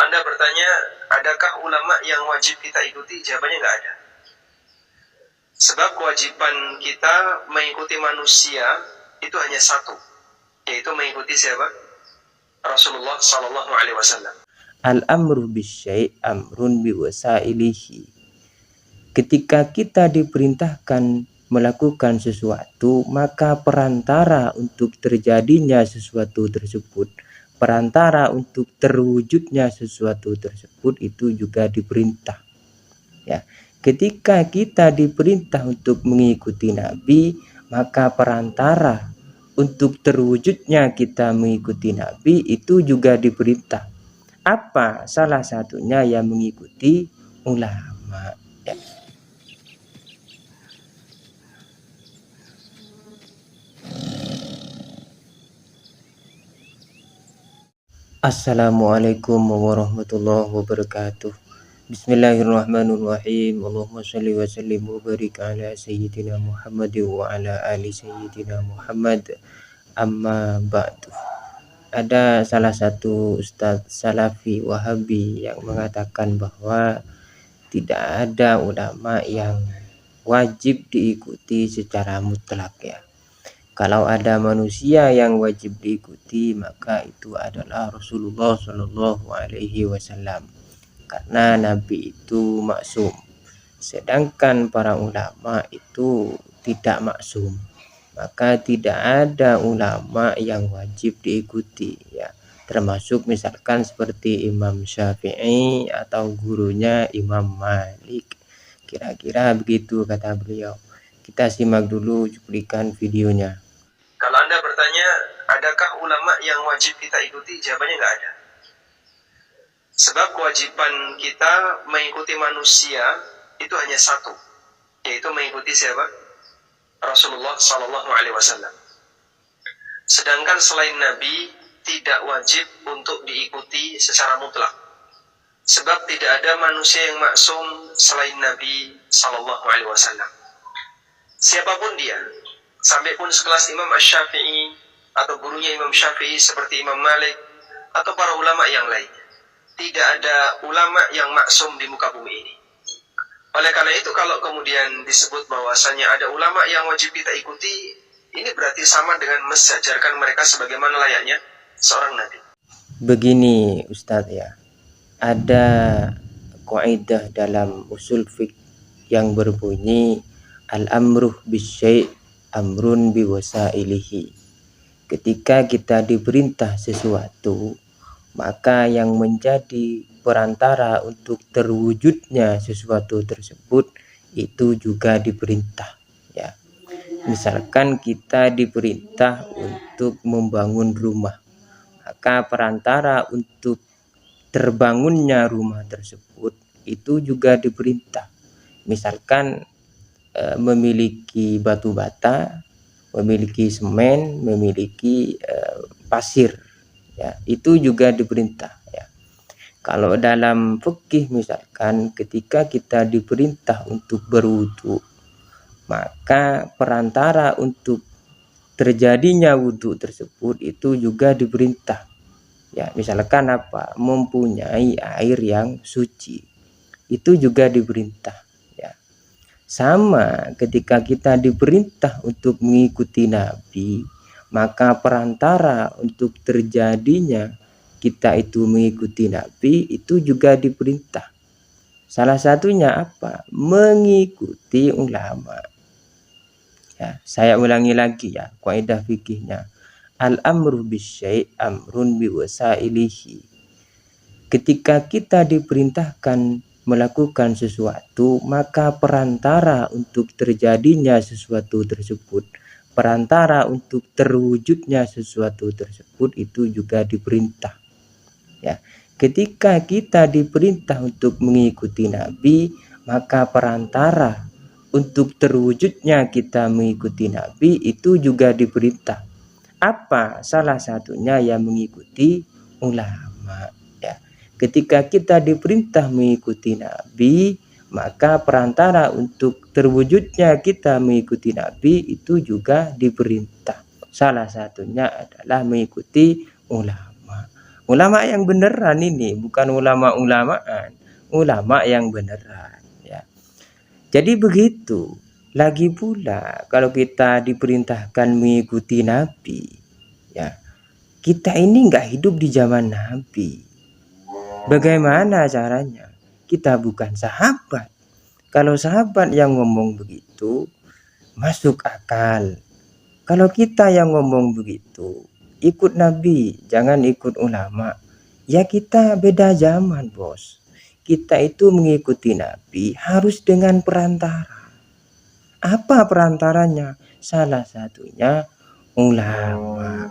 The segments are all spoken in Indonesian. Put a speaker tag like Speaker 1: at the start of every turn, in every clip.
Speaker 1: Anda bertanya, adakah ulama yang wajib kita ikuti? Jawabannya nggak ada. Sebab kewajiban kita mengikuti manusia itu hanya satu, yaitu mengikuti siapa? Rasulullah Sallallahu Alaihi Wasallam.
Speaker 2: Al-amru bisyai' amrun biwasailihi. Ketika kita diperintahkan melakukan sesuatu, maka perantara untuk terjadinya sesuatu tersebut, perantara untuk terwujudnya sesuatu tersebut itu juga diperintah. Ya, ketika kita diperintah untuk mengikuti Nabi, maka perantara untuk terwujudnya kita mengikuti Nabi itu juga diperintah. Apa? Salah satunya yang mengikuti ulama. Ya. Assalamualaikum warahmatullahi wabarakatuh. Bismillahirrahmanirrahim. Allahumma shalli wa sallim wa barik ala sayyidina Muhammad wa ala ali sayyidina Muhammad. Amma ba'du. Ada salah satu Ustadz Salafi Wahabi yang mengatakan bahwa tidak ada ulama yang wajib diikuti secara mutlak ya. Kalau ada manusia yang wajib diikuti, maka itu adalah Rasulullah Shallallahu Alaihi Wasallam, karena Nabi itu maksum. Sedangkan para ulama itu tidak maksum, maka tidak ada ulama yang wajib diikuti ya. Termasuk misalkan seperti Imam Syafi'i atau gurunya Imam Malik. Kira-kira begitu kata beliau. Kita simak dulu cuplikan videonya.
Speaker 1: Kalau Anda bertanya, adakah ulama yang wajib kita ikuti? Jawabannya nggak ada. Sebab kewajiban kita mengikuti manusia itu hanya satu, yaitu mengikuti siapa? Rasulullah Sallallahu Alaihi Wasallam. Sedangkan selain Nabi tidak wajib untuk diikuti secara mutlak. Sebab tidak ada manusia yang maksum selain Nabi Sallallahu Alaihi Wasallam. Siapapun dia, sampai pun sekelas Imam Asy-Syafi'i atau gurunya Imam Syafi'i seperti Imam Malik atau para ulama yang lain, tidak ada ulama yang maksum di muka bumi ini. Oleh karena itu kalau kemudian disebut bahwasanya ada ulama yang wajib kita ikuti, ini berarti sama dengan mensejarkan mereka sebagaimana layaknya seorang nabi.
Speaker 2: Begini Ustadz ya, ada kaidah dalam usul fiqh yang berbunyi al-amru bisyai' amrun biwasailihi. Ketika kita diperintah sesuatu, maka yang menjadi perantara untuk terwujudnya sesuatu tersebut itu juga diperintah ya. Misalkan kita diperintah untuk membangun rumah, maka perantara untuk terbangunnya rumah tersebut itu juga diperintah. Misalkan memiliki batu bata, memiliki semen, memiliki pasir ya, itu juga diperintah ya. Kalau dalam fikih misalkan ketika kita diperintah untuk berwudu, maka perantara untuk terjadinya wudu tersebut itu juga diperintah ya. Misalkan apa? Mempunyai air yang suci, itu juga diperintah. Sama ketika kita diperintah untuk mengikuti Nabi, maka perantara untuk terjadinya kita itu mengikuti Nabi itu juga diperintah. Salah satunya apa? Mengikuti ulama. Ya, saya ulangi lagi ya, kaidah fikihnya. Al-amru bisyai' amrun biwasailihi. Ketika kita diperintahkan melakukan sesuatu, maka perantara untuk terjadinya sesuatu tersebut, perantara untuk terwujudnya sesuatu tersebut itu juga diperintah ya. Ketika kita diperintah untuk mengikuti Nabi, maka perantara untuk terwujudnya kita mengikuti Nabi itu juga diperintah. Apa? Salah satunya yang mengikuti ulama ya. Ketika kita diperintah mengikuti Nabi, maka perantara untuk terwujudnya kita mengikuti Nabi itu juga diperintah. Salah satunya adalah mengikuti ulama. Ulama yang beneran ini, bukan ulama-ulamaan, ulama yang beneran ya. Jadi begitu. Lagi pula kalau kita diperintahkan mengikuti Nabi, ya, kita ini nggak hidup di zaman Nabi. Bagaimana caranya? Kita bukan sahabat. Kalau sahabat yang ngomong begitu, masuk akal. Kalau kita yang ngomong begitu, ikut Nabi, jangan ikut ulama. Ya kita beda zaman, bos. Kita itu mengikuti Nabi harus dengan perantara. Apa perantaranya? Salah satunya ulama.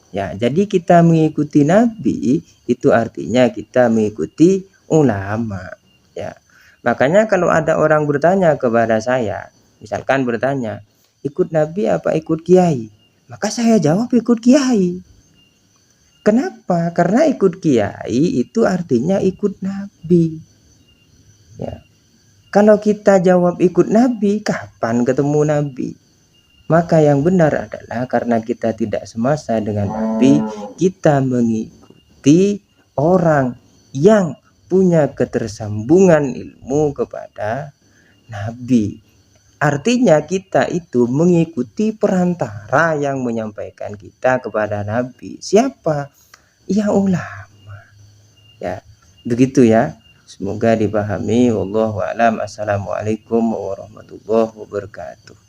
Speaker 2: Ya, jadi kita mengikuti Nabi itu artinya kita mengikuti ulama. Ya. Makanya kalau ada orang bertanya kepada saya, misalkan bertanya, ikut Nabi apa ikut kiai? Maka saya jawab ikut kiai. Kenapa? Karena ikut kiai itu artinya ikut Nabi. Ya. Kalau kita jawab ikut Nabi, kapan ketemu Nabi? Maka yang benar adalah karena kita tidak semasa dengan Nabi, kita mengikuti orang yang punya ketersambungan ilmu kepada Nabi. Artinya kita itu mengikuti perantara yang menyampaikan kita kepada Nabi. Siapa? Ya ulama. Ya, begitu ya. Semoga dipahami. Wallahu a'lam. Assalamualaikum warahmatullahi wabarakatuh.